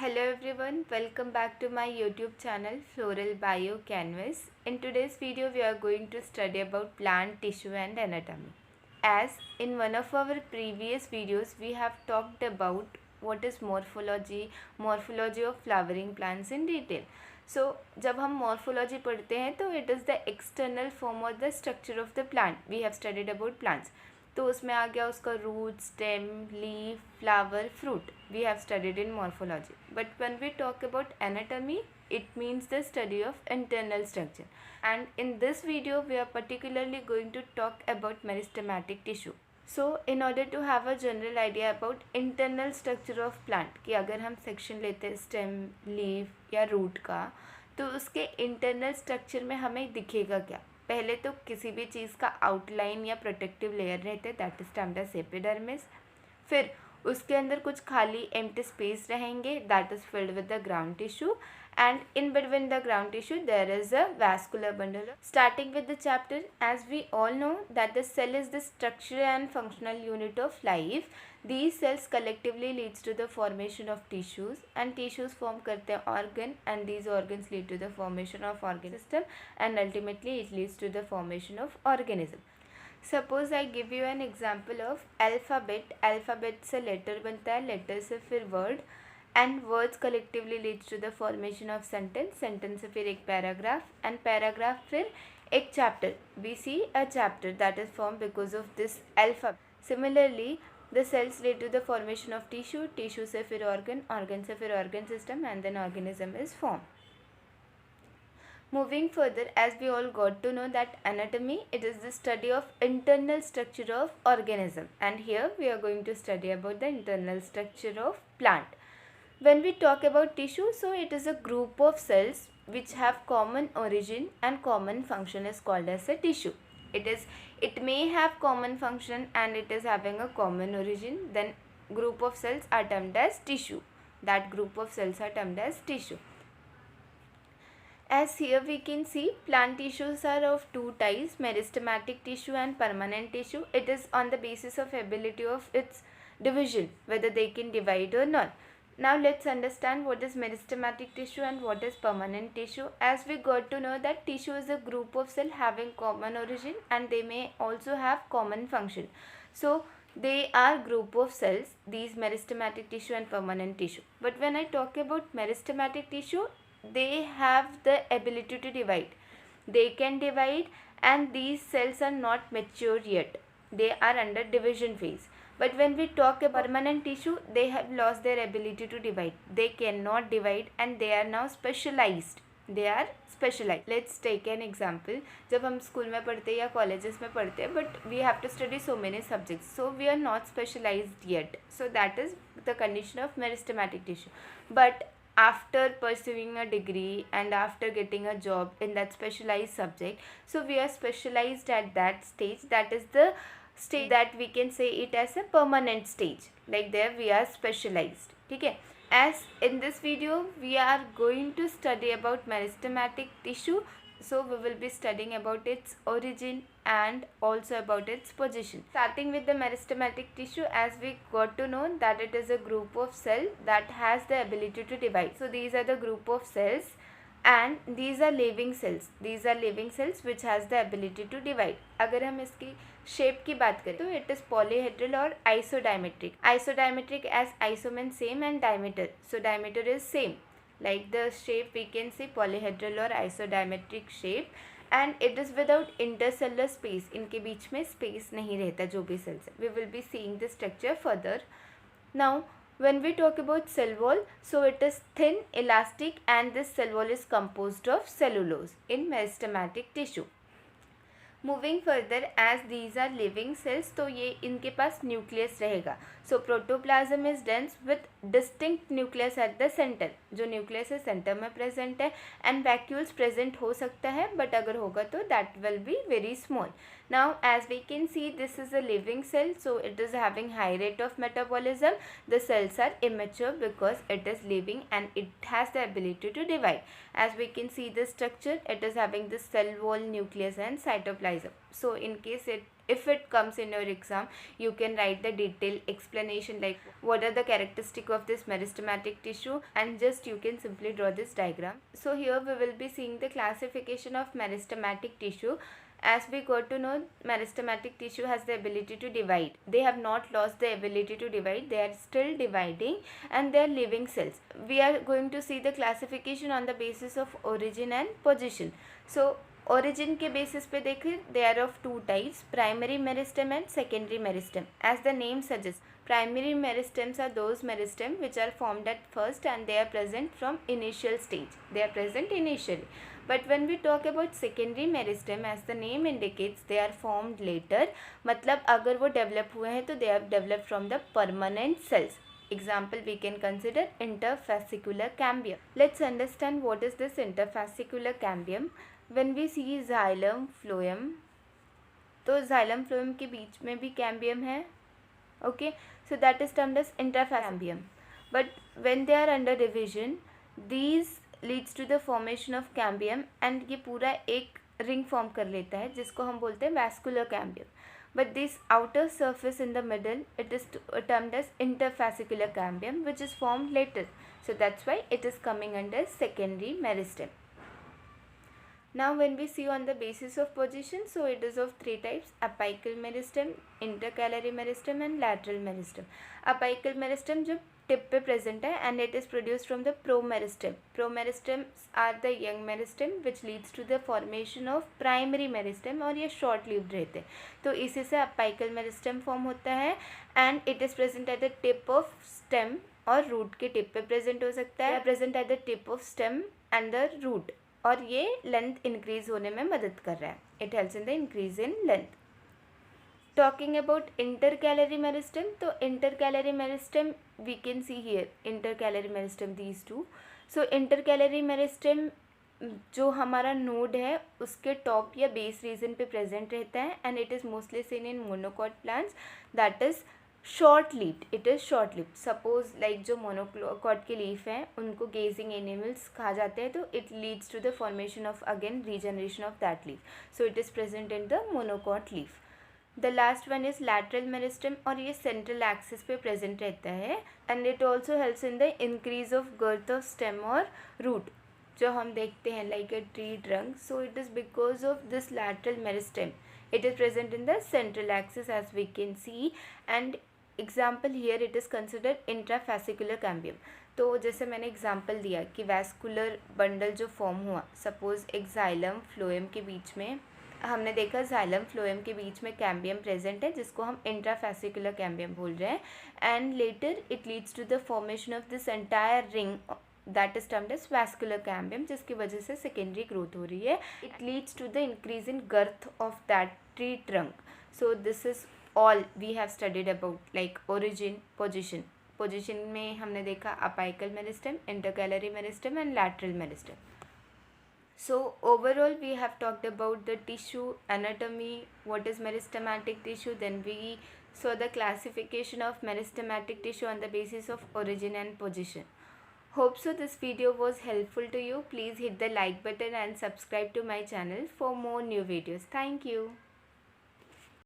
Hello everyone, welcome back to my YouTube channel FloralBioCanvas. In today's video we are going to study about plant tissue and anatomy. As in one of our previous videos we have talked about what is morphology of flowering plants in detail. So जब हम morphology पढ़ते हैं तो it is the external form or the structure of the plant. We have studied about plants. तो उसमें आ गया उसका root, stem, leaf, flower, fruit. We have studied in morphology. But when we talk about anatomy, it means the study of internal structure. And in this video we are particularly going to talk about meristematic tissue. So in order to have a general idea about internal structure of plant, कि अगर हम section लेते हैं stem, leaf या root का, तो उसके internal structure में हमें दिखेगा क्या. पहले तो किसी भी चीज़ का आउटलाइन या प्रोटेक्टिव लेयर रहते, that is termed as epidermis. फिर उसके अंदर कुछ खाली एम्प्टी स्पेस रहेंगे, that is filled with the ground tissue, and in between the ground tissue there is a vascular bundle. Starting with the chapter, as we all know that the cell is the structure and functional unit of life. These cells collectively leads to the formation of tissues, and tissues form करते हैं organ, and these organs lead to the formation of organ system, and ultimately it leads to the formation of organism. Suppose I give you an example of alphabet. Alphabet से letter बनता है, letter से फिर word, and words collectively leads to the formation of sentence. Sentence से फिर एक paragraph, and paragraph फिर एक chapter. We see a chapter that is formed because of this alphabet. Similarly, the cells lead to the formation of tissue. Tissue से फिर organ, organ से फिर organ system, and then organism is formed. Moving further, as we all got to know that anatomy, it is the study of internal structure of organism, and here we are going to study about the internal structure of plant. When we talk about tissue, so it is a group of cells which have common origin and common function is called as a tissue. It may have common function and it is having a common origin, then group of cells are termed as tissue. That group of cells are termed as tissue. As here we can see, plant tissues are of two types, meristematic tissue and permanent tissue. It is on the basis of ability of its division, whether they can divide or not. Now let's understand what is meristematic tissue and what is permanent tissue. As we got to know that tissue is a group of cells having common origin and they may also have common function. So they are group of cells, these meristematic tissue and permanent tissue. But when I talk about meristematic tissue, they have the ability to divide. They can divide, and these cells are not mature yet. They are under division phase. But when we talk about permanent tissue, they have lost their ability to divide. They cannot divide and they are now specialized. They are specialized. Let's take an example. जब हम school में पढ़ते हैं या colleges में पढ़ते हैं, but we have to study so many subjects, so we are not specialized yet. So that is the condition of meristematic tissue. But after pursuing a degree and after getting a job in that specialized subject, so we are specialized at that stage. That is the stage that we can say it as a permanent stage. Like there we are specialized. Okay. As in this video we are going to study about meristematic tissue. So we will be studying about its origin and also about its position. Starting with the meristematic tissue, as we got to know that it is a group of cells that has the ability to divide. So these are the group of cells and these are living cells. These are living cells which has the ability to divide. अगर हम इसकी shape की बात करें तो it is polyhedral और isodiametric. Isodiametric as iso mean same and diameter, so diameter is same. Like the shape we can see polyhedral or isodiametric shape, and it is without intercellular space. इनके बीच में space नहीं रहता जो भी cells है. We will be seeing the structure further. Now when we talk about cell wall, so it is thin, elastic, and this cell wall is composed of cellulose in meristematic tissue. Moving further, as these are living cells, तो ये इनके पास nucleus रहेगा. So protoplasm is dense with distinct nucleus at the centre. जो nucleus है centre में present है, and vacuoles present हो सकता है, बट अगर होगा तो that will be very small. Now as we can see, this is a living cell, so it is having high rate of metabolism. The cells are immature because it is living and it has the ability to divide. As we can see the structure, it is having the cell wall, nucleus and cytoplasm. So in case if it comes in your exam, you can write the detailed explanation like what are the characteristics of this meristematic tissue, and just you can simply draw this diagram. So here we will be seeing the classification of meristematic tissue. As we got to know, meristematic tissue has the ability to divide. They have not lost the ability to divide. They are still dividing and they are living cells. We are going to see the classification on the basis of origin and position. So origin के basis पे देखें, they are of two types, primary meristem and secondary meristem. As the name suggests, primary meristems are those meristem which are formed at first and they are present from initial stage. They are present initially. But when we talk about secondary meristem, as the name indicates, they are formed later. मतलब अगर वो develop हुए हैं तो they have developed from the permanent cells. Example we can consider interfascicular cambium. Let's understand what is this interfascicular cambium. When we see xylem phloem, तो xylem phloem के बीच में भी cambium है. Okay, so that is termed as interfascicular. But when they are under division, these leads to the formation of cambium and ये पूरा एक ring form कर लेता है जिसको हम बोलते हैं vascular cambium. But this outer surface in the middle, it is termed as interfascicular cambium, which is formed later. So that's why it is coming under secondary meristem. Now when we see on the basis of position, so it is of three types: apical meristem, intercalary meristem and lateral meristem. Apical meristem जब tip पे present है and it is produced from the promeristem. Promeristems are the young meristem which leads to the formation of primary meristem और ये short lived रहते हैं, तो इसी से apical meristem form होता है and it is present at the tip of stem और root के टिप पे present हो सकता है, present at the tip of stem and the root, और ये लेंथ इंक्रीज होने में मदद कर रहा है. It helps in the increase in length. Talking about intercalary meristem, तो intercalary meristem we can see here, intercalary meristem these two. So intercalary meristem जो हमारा नोड है उसके टॉप या बेस रीजन पे प्रेजेंट रहता है and it is mostly seen in monocot plants, that is short lived. It is short lived. Suppose like जो monocot के लीफ हैं उनको गेजिंग एनिमल्स खा जाते हैं, तो it leads to the formation of again regeneration of that leaf. So it is present in the monocot leaf. The last one is lateral meristem और ये सेंट्रल एक्सिस पे प्रेजेंट रहता है and it also helps in the increase of girth of stem और root जो हम देखते हैं like a tree trunk. So it is because of this lateral meristem. It is present in the central axis as we can see, and example here it is considered intrafascicular cambium. तो जैसे मैंने example दिया कि vascular bundle जो form हुआ, suppose एक xylem phloem के बीच में हमने देखा जाइलम फ्लोएम के बीच में कैम्बियम प्रेजेंट है जिसको हम इंट्राफैसिकुलर कैम्बियम बोल रहे हैं, and later it leads to the formation of this entire ring that is termed as vascular cambium, जिसकी वजह से सेकेंडरी ग्रोथ हो रही है. It leads to the increase in girth of that tree trunk. So this is all we have studied about like origin, position. Position में हमने देखा apical meristem, intercalary meristem and lateral meristem. So overall we have talked about the tissue anatomy, what is meristematic tissue, then we saw the classification of meristematic tissue on the basis of origin and position. Hope so this video was helpful to you. Please hit the like button and subscribe to my channel for more new videos. Thank you.